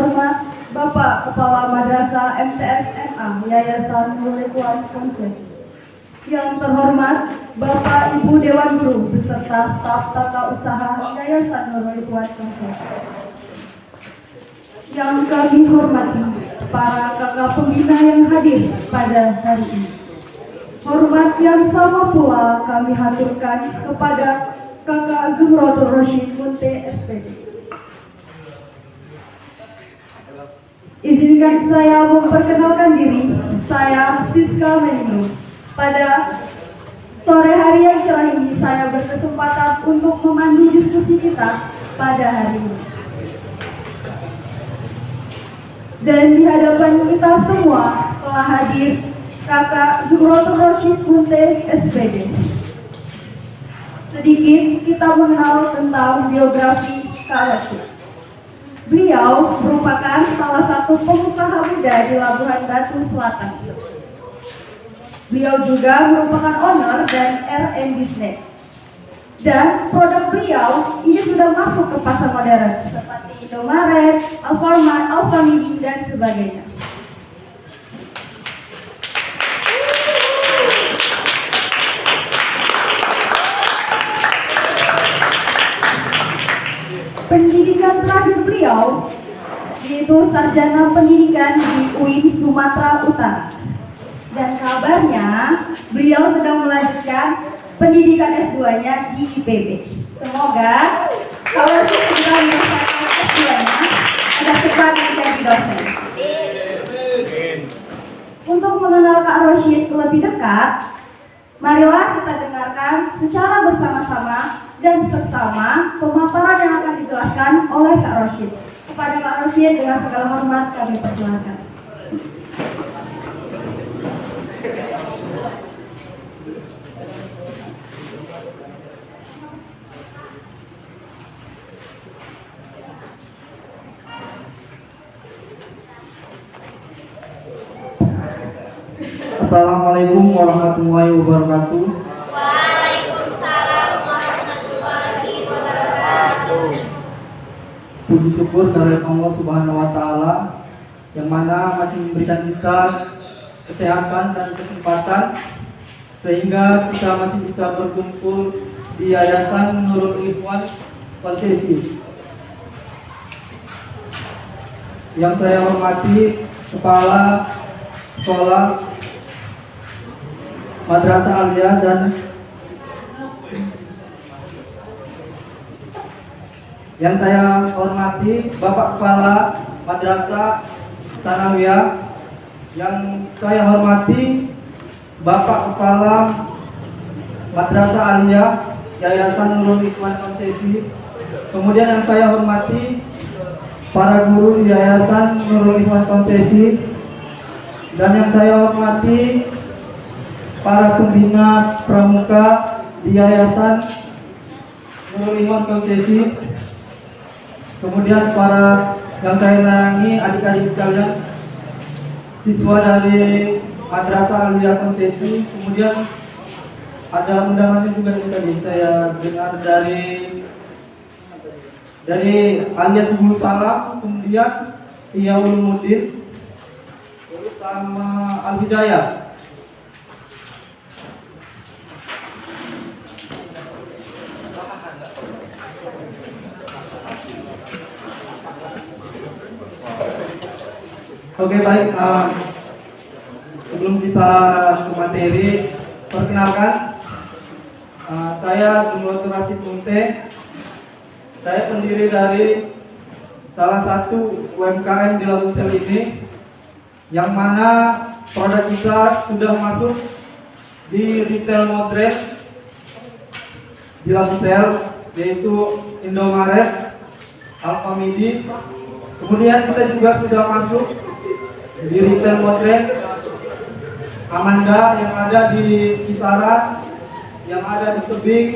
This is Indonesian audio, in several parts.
terhormat Bapak Kepala Madrasah MTS MA Yayasan Nurul Ikhwan Konsesi. Yang terhormat Bapak Ibu Dewan Guru beserta staf tata usaha Yayasan Nurul Ikhwan Konsesi. Yang kami hormati para kakak pembina yang hadir pada hari ini. Hormat yang sama pula kami haturkan kepada Kakak Zuhratul Rasyid Munte SPD. Izinkan saya memperkenalkan diri, saya Siska Menino. Pada sore hari yang cerah ini, saya berkesempatan untuk memandu diskusi kita pada hari ini. Dan di hadapan kita semua telah hadir Kakak Zuhratul Rasyid Munte SPD. Sedikit kita mengenal tentang biografi Kak Rasyid. Beliau merupakan salah satu pengusaha muda di Labuhan Batu Selatan. Beliau juga merupakan owner dan R&D Snack. Dan produk beliau ini sudah masuk ke pasar modern seperti Indomaret, Alfamart, Alfamidi, dan sebagainya. Pendidikan terakhir beliau yaitu sarjana pendidikan di UIN Sumatera Utara. Dan kabarnya beliau sedang melanjutkan pendidikan S2-nya di IPB. Semoga kalau segera menyelesaikan S2-nya ada cepat menjadi dosen. Untuk mengenal Kak Rasyid lebih dekat, marilah kita dengarkan secara bersama-sama dan seksama pemaparan yang akan dijelaskan oleh Kak Rasyid. Kepada Kak Rasyid dengan segala hormat kami persilakan. Assalamualaikum warahmatullahi wabarakatuh. Waalaikumsalam warahmatullahi wabarakatuh. Puji syukur dari Allah Subhanahu wa Ta'ala yang mana masih memberikan kita kesehatan dan kesempatan sehingga kita masih bisa berkumpul di Yayasan Nurul Ikhwan Konsesi. Yang saya hormati Kepala Sekolah Madrasah Aliyah dan yang saya hormati Bapak Kepala Madrasah Sanawiyah, yang saya hormati Bapak Kepala Madrasah Aliyah Yayasan Nurul Ikhwan Konsesi, kemudian yang saya hormati para guru di Yayasan Nurul Ikhwan Konsesi, dan yang saya hormati para pembina pramuka di Yayasan Nurul Ikhwan Konsesi, kemudian para yang saya sayangi adik-adik sekalian, siswa dari Madrasah Aliyah Konsesi, kemudian ada undangannya juga tadi saya dengar dari Aliyah Subul Salam, kemudian Iyaul Mudin, sama Al Hidayah. Oke, baik. Sebelum kita ke materi, perkenalkan, saya Zuhratul Rasyid Munte. Saya pendiri dari salah satu UMKM di Labusel ini, yang mana produk kita sudah masuk di retail modern di Labusel, yaitu Indomaret, Alfamidi. Kemudian kita juga sudah masuk di retail modern Amanda yang ada di Kisaran, yang ada di Tebing,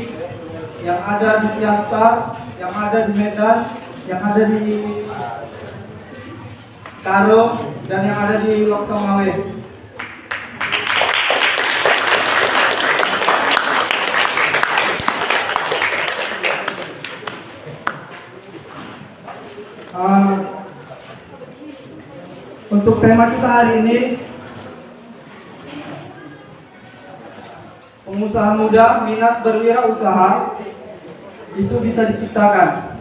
yang ada di Siantar, yang ada di Medan, yang ada di Karo, dan yang ada di Loksamawe. Untuk tema kita hari ini, pengusaha muda minat berwirausaha itu bisa diciptakan.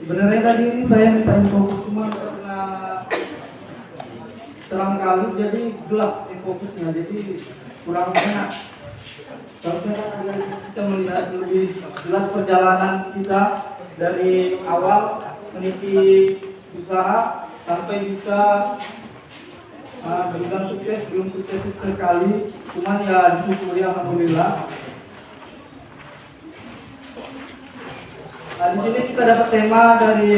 Sebenarnya tadi ini saya bisa fokus cuma karena terang kali jadi gelap fokusnya, jadi kurang enak. Seharusnya kan agar bisa melihat lebih jelas perjalanan kita dari awal meniti usaha sampai bisa berjalan sukses, belum sukses sekali, cuman ya disyukuri alhamdulillah. Nah, di sini kita dapat tema dari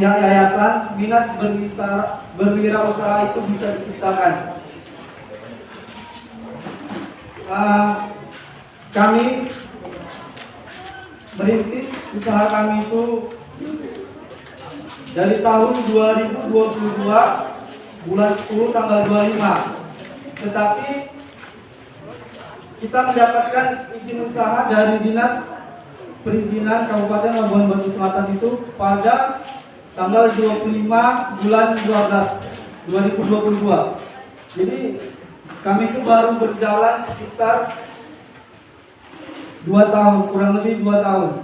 yang yayasan minat berwirausaha itu bisa diciptakan. Kami merintis usaha kami itu dari tahun 2022 bulan 10 tanggal 25. Tetapi kita mendapatkan izin usaha dari Dinas Perizinan Kabupaten Labuan Batu Selatan itu pada tanggal 25 bulan 12 2022. Jadi kami itu baru berjalan sekitar 2 tahun, kurang lebih 2 tahun.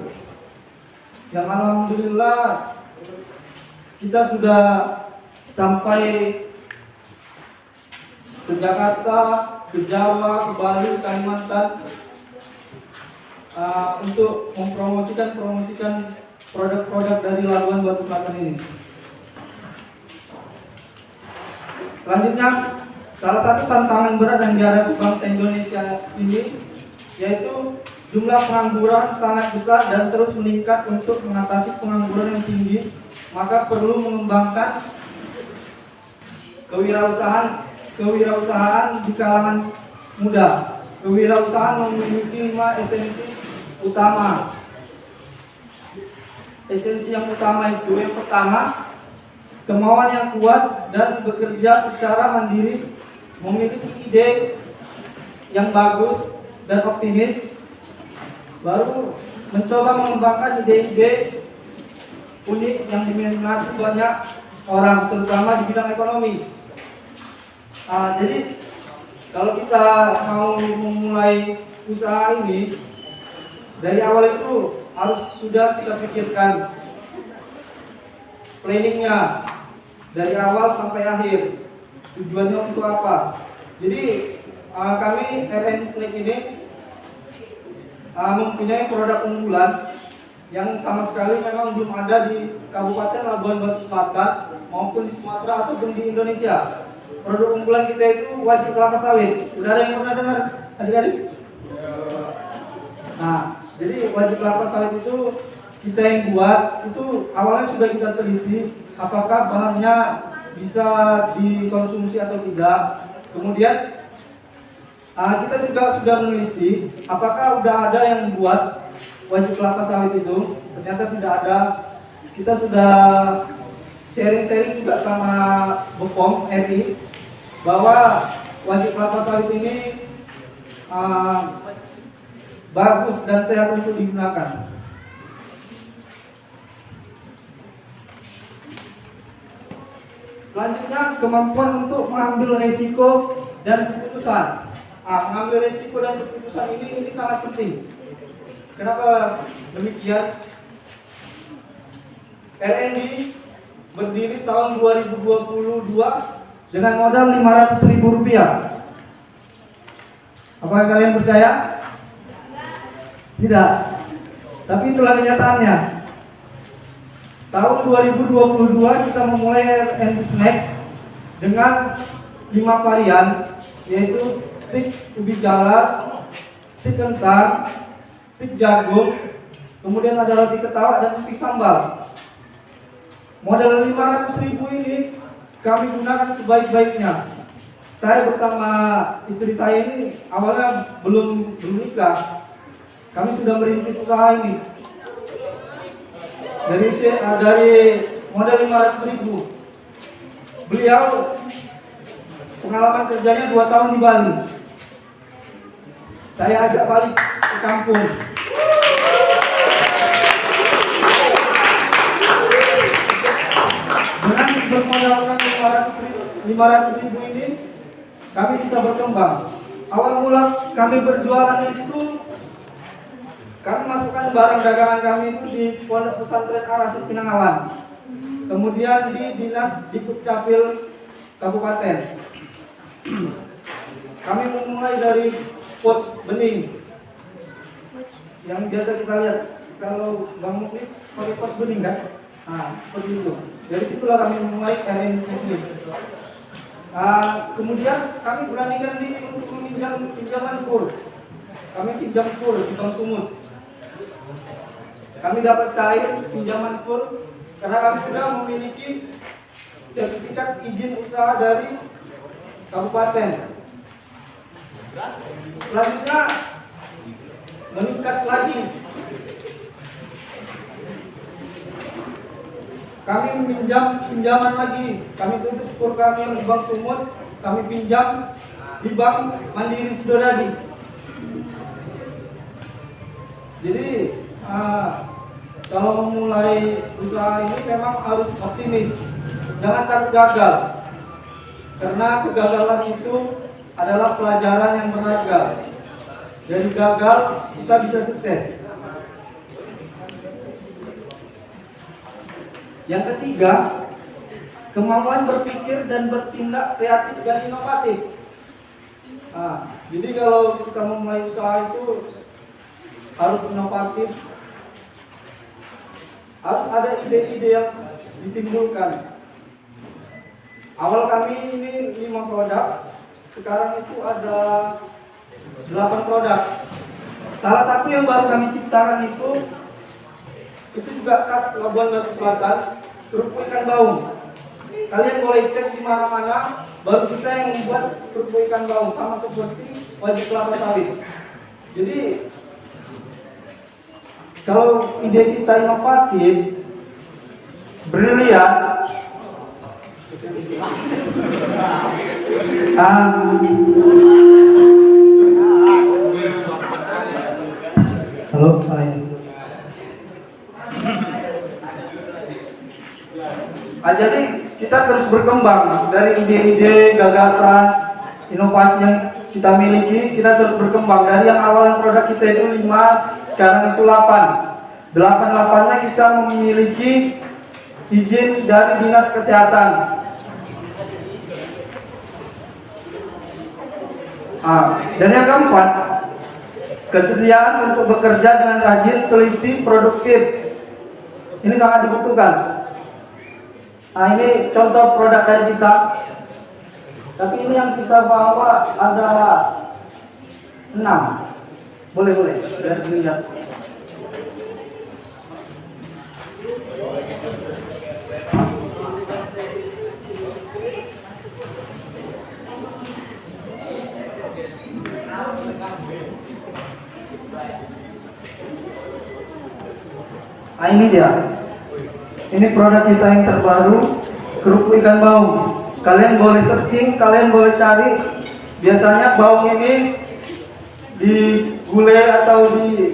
Yang alhamdulillah kita sudah sampai ke Jakarta, ke Jawa, ke Bali, Kalimantan untuk mempromosikan produk-produk dari Labuan Batu Selatan ini. Selanjutnya, salah satu tantangan berat yang dihadapi bangsa Indonesia ini yaitu jumlah pengangguran sangat besar dan terus meningkat. Untuk mengatasi pengangguran yang tinggi, maka perlu mengembangkan kewirausahaan di kalangan muda. Kewirausahaan memiliki 5 esensi utama. Esensi yang utama itu, yang pertama, kemauan yang kuat dan bekerja secara mandiri, memiliki ide yang bagus dan optimis, baru mencoba mengembangkan ide-ide unik yang diminati banyak orang, terutama di bidang ekonomi. Jadi kalau kita mau memulai usaha ini, dari awal itu harus sudah kita pikirkan planningnya dari awal sampai akhir, tujuannya untuk apa. Jadi kami RN Snack ini mempunyai produk unggulan yang sama sekali memang belum ada di Kabupaten Labuan Batu Selatan maupun di Sumatera ataupun di Indonesia. Produk unggulan kita itu wajib kelapa sawit. Udah ada yang pernah dengar, adik-adik? Nah, jadi wajib kelapa sawit itu kita yang buat. Itu awalnya sudah bisa teliti apakah bahannya bisa dikonsumsi atau tidak. Kemudian kita juga sudah meneliti apakah udah ada yang membuat wajib kelapa sawit itu. Ternyata tidak ada. Kita sudah sharing-sharing juga sama BPOM RI bahwa wajib kelapa sawit ini bagus dan sehat untuk digunakan. Selanjutnya, kemampuan untuk mengambil resiko dan keputusan. Mengambil resiko dan keputusan ini sangat penting. Kenapa demikian? RND berdiri tahun 2022 dengan modal Rp500.000. Apakah kalian percaya? Tidak. Tapi itulah kenyataannya. Tahun 2022 kita memulai RND Snack dengan 5 varian, yaitu stik ubi jalar, stik kentang, stik jagung, kemudian ada roti ketawa dan stik sambal. Modal Rp500.000 ini kami gunakan sebaik-baiknya. Saya bersama istri saya ini awalnya belum nikah. Kami sudah merintis usaha ini. Dari modal Rp500.000. Beliau pengalaman kerjanya 2 tahun di Bali. Saya ajak balik ke kampung. bermodalkan 500.000 ini, kami bisa berkembang. Awal mula kami berjualan itu, kami masukkan barang dagangan kami itu di Pondok Pesantren Ar-Rasyid Pinangawan, kemudian di Dinas Dikdukcapil Kabupaten. Kami memulai dari pouch bening yang biasa kita lihat kalau Bang Muklis pakai pouch bening kan? Nah, seperti itu. Dari situlah kami memulai RNC ini. Kemudian kami beranikan diri untuk meminjam pinjaman kur. Kami pinjam kur di Bank Sumut. Kami dapat cair pinjaman kur karena kami sudah memiliki sertifikat izin usaha dari kabupaten. Selanjutnya meningkat lagi. Kami pinjaman lagi. Kami tutup kur kami di Bank Sumut. Kami pinjam di Bank Mandiri Sidodadi. Jadi kalau memulai usaha ini memang harus optimis, jangan takut gagal, karena kegagalan itu adalah pelajaran yang berharga. Dari gagal kita bisa sukses. Yang ketiga, kemampuan berpikir dan bertindak kreatif dan inovatif. Jadi kalau kita memulai usaha itu harus inovatif, harus ada ide-ide yang ditimbulkan. Awal kami ini 5 produk, sekarang itu ada 8 produk. Salah satu yang baru kami ciptakan itu juga khas Labuan Batu Selatan, kerupuk ikan baung. Kalian boleh cek di mana-mana, baru kita yang membuat kerupuk ikan baung, sama seperti wajib kelapa sawit. Jadi kalau ide kita inovatif, brilian, halo, jadi kita terus berkembang dari ide-ide, gagasan, inovasi yang kita miliki. Kita terus berkembang dari yang awal produk kita itu 5, sekarang itu 8. 8-8-nya kita memiliki izin dari Dinas Kesehatan. Dan yang keempat, kesediaan untuk bekerja dengan rajin, teliti, produktif. Ini sangat dibutuhkan. Ini contoh produk dari kita. Tapi ini yang kita bawa ada 6. Boleh, biar dilihat. Ini dia. Ini produk kita yang terbaru, kerupuk ikan baung. Kalian boleh searching, kalian boleh cari. Biasanya baung ini di gulai atau di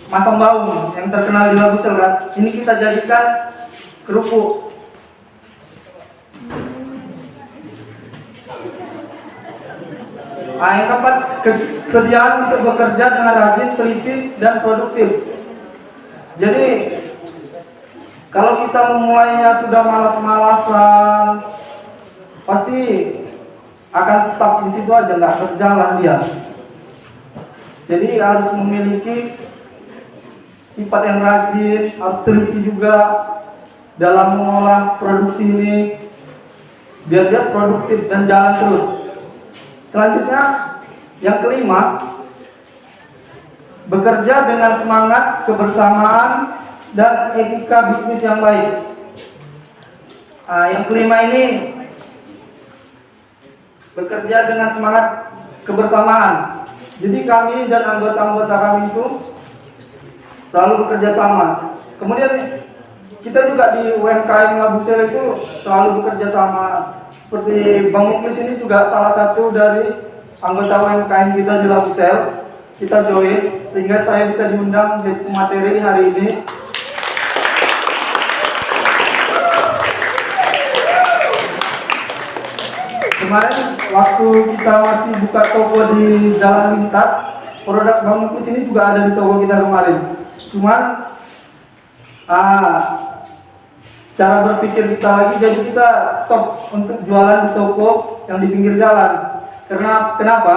masam baung yang terkenal di Labu Selatan. Ini kita jadikan kerupuk. Yang keempat, kesediaan untuk bekerja dengan rajin, teliti, dan produktif. Jadi kalau kita memulainya sudah malas-malasan, pasti akan stuck di situ aja, nggak berjalan dia. Jadi harus memiliki sifat yang rajin, harus teliti juga dalam mengolah produksi ini, biar dia produktif dan jalan terus. Selanjutnya, yang kelima, bekerja dengan semangat, kebersamaan, dan etika bisnis yang baik. Yang kelima ini, bekerja dengan semangat kebersamaan. Jadi kami dan anggota-anggota kami itu selalu bekerja sama. Kemudian kita juga di UMKM Labusel itu selalu bekerja sama. Seperti Bang Muklis ini juga salah satu dari anggota UMKM kita di Labusel. Kita join sehingga saya bisa diundang jadi pemateri hari ini. kemarin waktu kita masih buka toko di Jalan Lintas, produk Bang Muklis ini juga ada di toko kita kemarin. Cuman cara berpikir kita lagi, jadi kita stop untuk jualan di toko yang di pinggir jalan. Kenapa?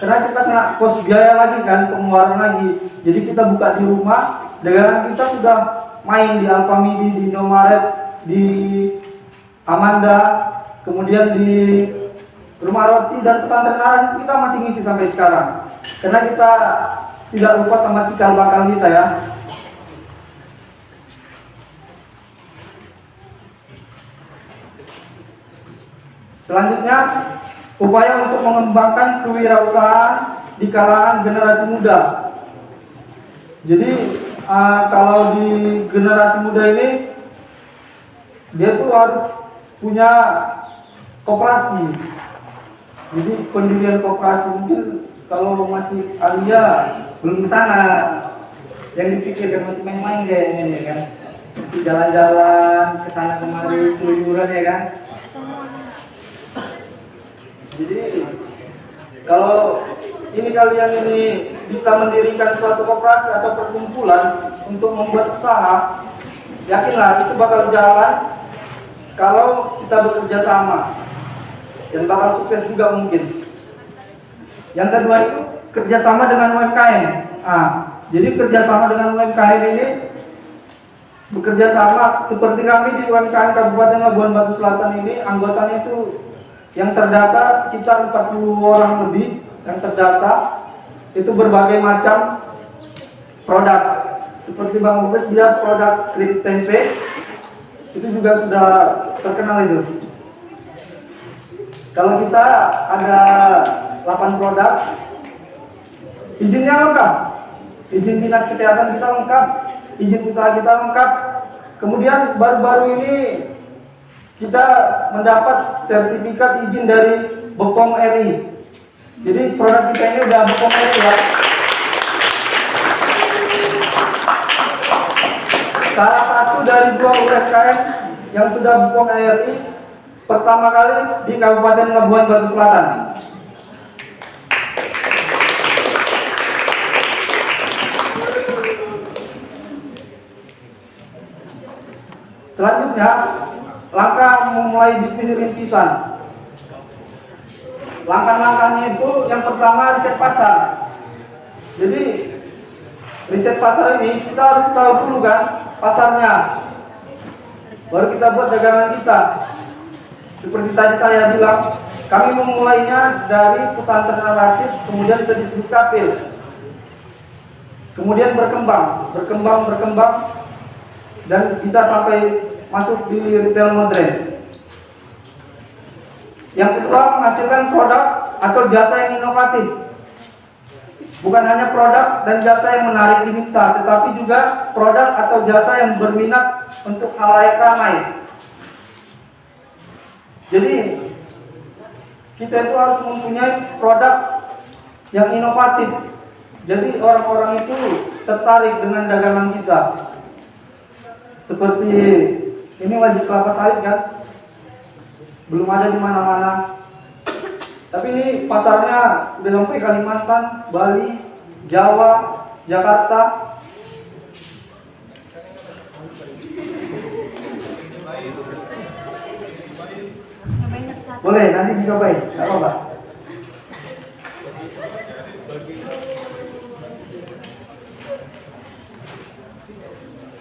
Karena kita kena kos biaya lagi kan, pengeluaran lagi. Jadi kita buka di rumah, dagangan kita sudah main di Alfamidi, di Indomaret, di Amanda, kemudian di Rumah Roti dan Pesantren Aras kita masih ngisi sampai sekarang. Karena kita tidak lupa sama cikal bakal kita ya. Selanjutnya, upaya untuk mengembangkan kewirausahaan di kalangan generasi muda. Jadi kalau di generasi muda ini dia tuh harus punya koperasi. Jadi pendirian koperasi mungkin kalau masih Alia belum sana, yang dipikirkan masih main-main kayaknya ya kan, masih jalan-jalan kesana kemari keluyuran ya kan. Jadi kalau ini kalian ini bisa mendirikan suatu koperasi atau perkumpulan untuk membuat usaha, yakinlah itu bakal jalan kalau kita bekerja sama dan bakal sukses juga mungkin. Yang kedua itu kerjasama dengan UMKM. Jadi kerjasama dengan UMKM ini bekerja sama seperti kami di UMKM Kabupaten Labuan Batu Selatan ini, anggotanya itu yang terdata sekitar 40 orang lebih yang terdata, itu berbagai macam produk. Seperti Bang Muklis, dia produk keripik tempe, itu juga sudah terkenal itu. Kalau kita ada 8 produk, izinnya lengkap, izin dinas kesehatan kita lengkap, izin usaha kita lengkap. Kemudian baru-baru ini kita mendapat sertifikat izin dari BPOM RI. Jadi produk kita ini udah BPOM RI ya. Salah satu dari 2 UMKM yang sudah BPOM RI pertama kali di Kabupaten Labuan Batu Selatan. Selanjutnya, langkah memulai bisnis rintisan. Langkah-langkahnya itu yang pertama riset pasar. Jadi riset pasar ini kita harus tahu dulu kan pasarnya, baru kita buat dagangan kita. Seperti tadi saya bilang, kami memulainya dari pesantren Al-Rasyid, kemudian ke Disduk Capil, kemudian berkembang, dan bisa sampai masuk di retail modern. Yang kedua, menghasilkan produk atau jasa yang inovatif. Bukan hanya produk dan jasa yang menarik diminta, tetapi juga produk atau jasa yang berminat untuk khalayak ramai. Jadi kita itu harus mempunyai produk yang inovatif. Jadi orang-orang itu tertarik dengan dagangan kita. Seperti ini wajib kelapa sawit kan, belum ada di mana-mana. Tapi ini pasarnya udah sampai Kalimantan, Bali, Jawa, Jakarta. Boleh, nanti dicobain, nggak apa-apa.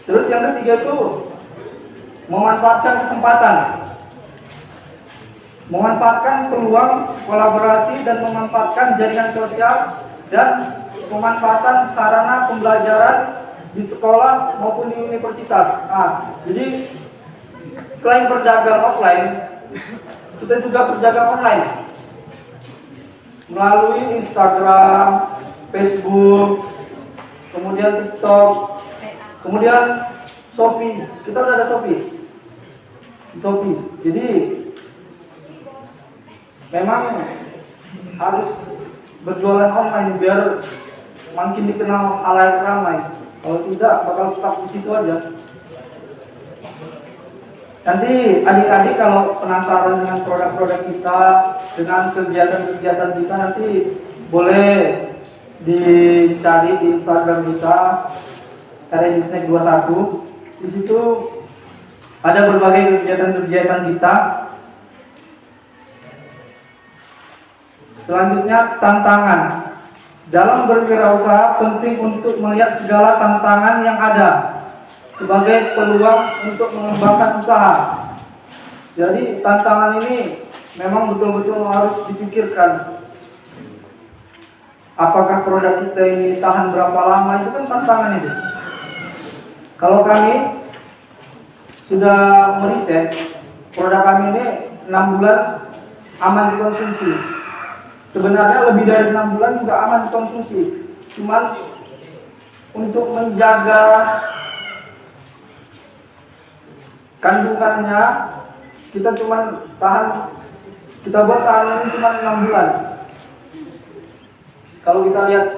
Terus yang ketiga itu memanfaatkan kesempatan, memanfaatkan peluang kolaborasi dan memanfaatkan jaringan sosial dan pemanfaatan sarana pembelajaran di sekolah maupun di universitas. Jadi selain berdagang offline, kita juga berdagang online melalui Instagram, Facebook, kemudian TikTok, kemudian Shopee. Kita udah ada Shopee. Jadi memang harus berjualan online biar makin dikenal khalayak ramai. Kalau tidak bakal stuck di situ aja. Nanti adik-adik kalau penasaran dengan produk-produk kita, dengan kegiatan-kegiatan kita nanti boleh dicari di Instagram kita @snack21. Di situ ada berbagai kegiatan-kegiatan kita. Selanjutnya, tantangan. Dalam berwirausaha penting untuk melihat segala tantangan yang ada sebagai peluang untuk mengembangkan usaha. Jadi tantangan ini memang betul-betul harus dipikirkan. Apakah produk kita ini tahan berapa lama, itu kan tantangan itu. Kalau kami sudah meriset, produk kami ini 6 bulan aman dikonsumsi. Sebenarnya lebih dari 6 bulan juga aman dikonsumsi. Cuman untuk menjaga kandungannya, kita buat tahan ini cuma 6 bulan. Kalau kita lihat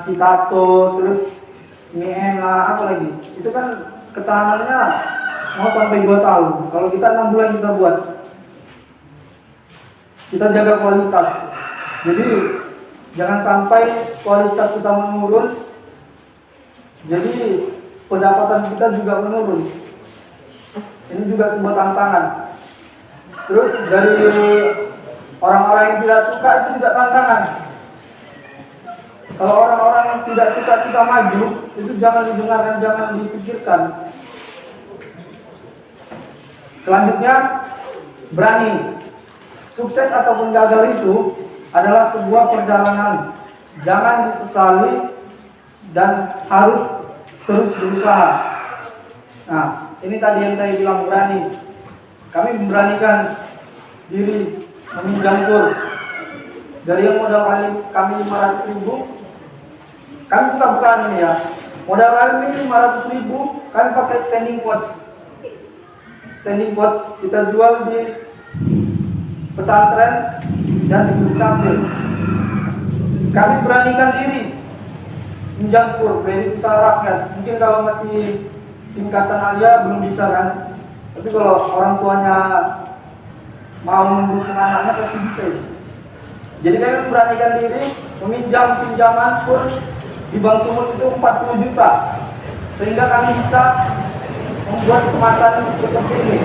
Citato, terus Miena, apa lagi, itu kan ketahanannya mau sampai 2 tahun. Kalau kita 6 bulan kita buat, kita jaga kualitas. Jadi jangan sampai kualitas kita menurun, jadi pendapatan kita juga menurun. Ini juga sebuah tantangan. Terus dari orang-orang yang tidak suka, itu juga tantangan. Kalau orang-orang yang tidak suka kita maju, itu jangan didengarkan, jangan dipikirkan. Selanjutnya, berani. Sukses ataupun gagal itu adalah sebuah perjalanan. Jangan disesali dan harus terus berusaha. Nah, ini tadi yang saya bilang berani. Kami memberanikan diri meminjam kur. Dari yang modal kami 500.000, kami bukan ini ya. Modal kami 500.000, kami pakai standing coach. Standing coach kita jual di pesantren dan di Dukcapil. Kami beranikan diri pinjam kur kredit usaha rakyat. Mungkin kalau masih tingkatan alia belum bisa kan, tapi kalau orang tuanya mau mendukung anaknya pasti bisa. Jadi kami memberanikan diri meminjam pinjaman kur di Bank Sumut itu 40 juta, sehingga kami bisa membuat kemasan seperti ini.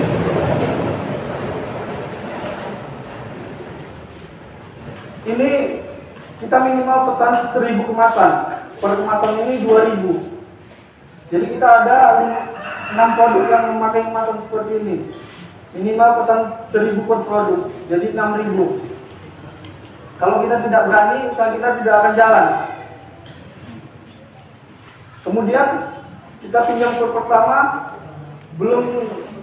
Ini kita minimal pesan 1.000 kemasan. Per kemasan ini 2.000. Jadi kita ada 6 produk yang memakai kemasan seperti ini. Minimal pesan 1.000 per produk. Jadi 6.000. Kalau kita tidak berani, usaha kita tidak akan jalan. Kemudian kita pinjam kur pertama,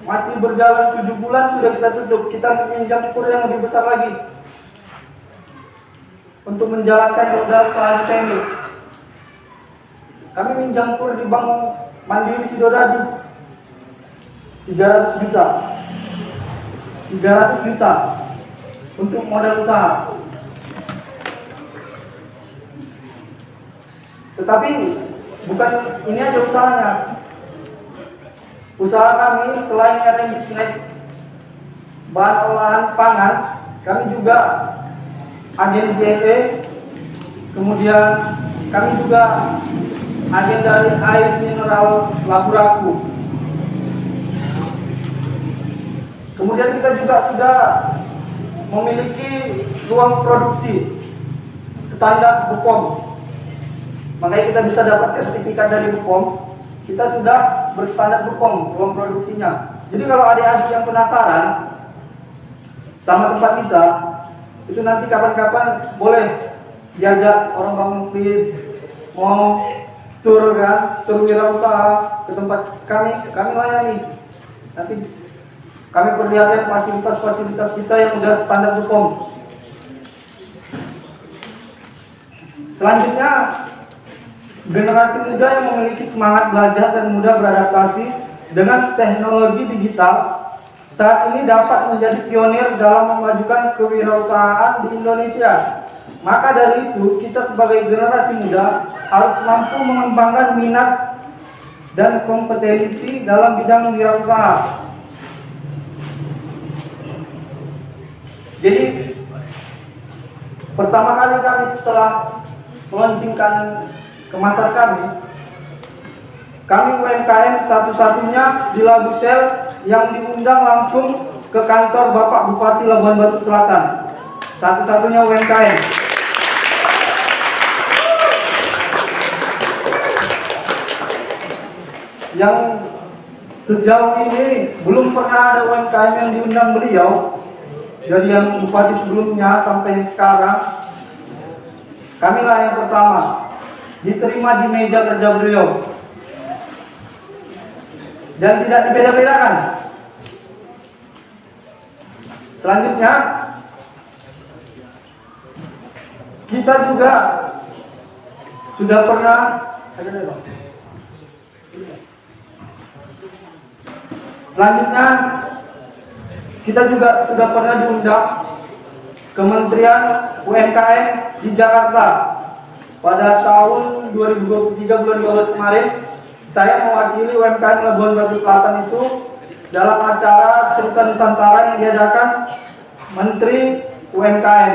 masih berjalan 7 bulan sudah kita tutup. Kita pinjam kur yang lebih besar lagi untuk menjalankan modal usaha kita ini. Kami minjam kur di Bank Mandiri Sidoarjo 300 juta. 300 juta untuk modal usaha. Tetapi bukan ini aja usahanya. Usaha kami selain R&D snack, bahan olahan pangan, kami juga agen JE, kemudian kami juga agen dari air mineral Laburaku. Kemudian kita juga sudah memiliki ruang produksi standar BPOM. Makanya kita bisa dapat sertifikat dari BPOM. Kita sudah berstandar BPOM ruang produksinya. Jadi kalau adik-adik yang penasaran sama tempat kita, itu nanti kapan-kapan boleh diajak orang Bangun Please mau tur wirausaha ke tempat kami layani. Nanti kami perlihatkan fasilitas-fasilitas kita yang sudah standar BPOM. Selanjutnya, generasi muda yang memiliki semangat belajar dan mudah beradaptasi dengan teknologi digital saat ini dapat menjadi pionir dalam memajukan kewirausahaan di Indonesia. Maka dari itu, kita sebagai generasi muda harus mampu mengembangkan minat dan kompetensi dalam bidang wirausaha. Jadi pertama kali kami setelah meluncurkan kemasan kami UMKM satu-satunya di Labusel yang diundang langsung ke kantor Bapak Bupati Labuan Batu Selatan. Satu-satunya UMKM. Yang sejauh ini belum pernah ada UMKM yang diundang beliau. Dari yang bupati sebelumnya sampai sekarang, kamilah yang pertama diterima di meja kerja beliau. Dan tidak dibeda-bedakan. Selanjutnya, kita juga sudah pernah selanjutnya kita juga sudah pernah diundang Kementerian UMKM di Jakarta pada tahun 2023 bulan 12 kemarin. Saya mewakili UMKM Labuan Batu Selatan itu dalam acara Cerita Nusantara yang diadakan Menteri UMKM,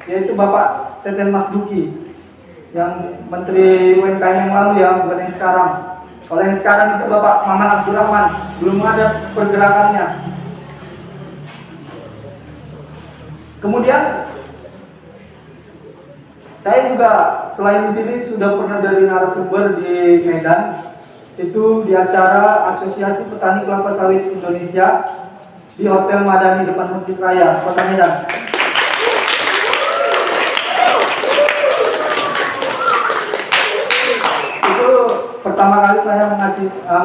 yaitu Bapak Teten Mas Duki, yang Menteri UMKM yang lalu ya, bukan yang sekarang. Kalau yang sekarang itu Bapak Maman Abdurrahman, belum ada pergerakannya. Kemudian saya juga selain di sini sudah pernah jadi narasumber di Medan, itu di acara Asosiasi Petani Kelapa Sawit Indonesia di Hotel Madani depan Masjid Raya, Kota Medan. Itu pertama kali saya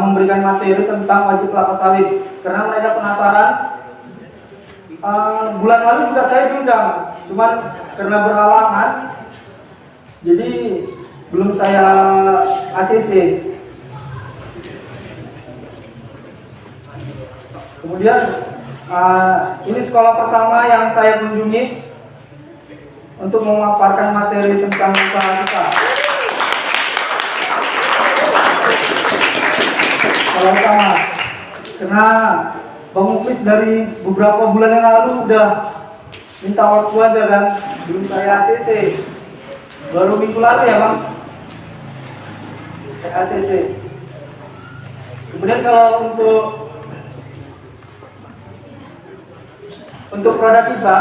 memberikan materi tentang wajib kelapa sawit karena mereka penasaran. Bulan lalu juga saya diundang, cuman karena berhalangan, jadi belum saya ACC. Kemudian ini sekolah pertama yang saya kunjungi untuk memaparkan materi tentang usaha kita. Sekolah pertama, karena Bang Muklis dari beberapa bulan yang lalu udah minta waktu aja kan, belum saya ACC. Baru minggu lalu ya Bang, saya ACC. Kemudian kalau untuk produk kita,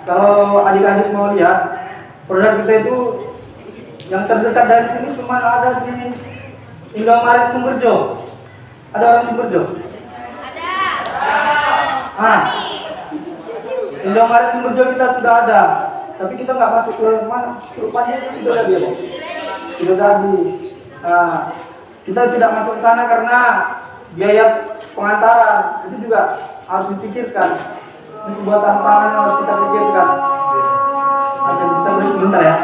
kalau adik-adik mau lihat, produk kita itu yang terdekat dari sini cuma ada di Indomaret Sumberjo. Ada orang Sumberjo? Ada. Indomaret Sumberjo kita sudah ada, tapi kita nggak masuk ke mana? Rupanya sudah ada ya, sudah tadi. Kita tidak masuk ke sana karena biaya pengantaran itu juga harus dipikirkan. Ini sebuah tantangan yang harus kita pikirkan. Oke, kita beri sebentar ya.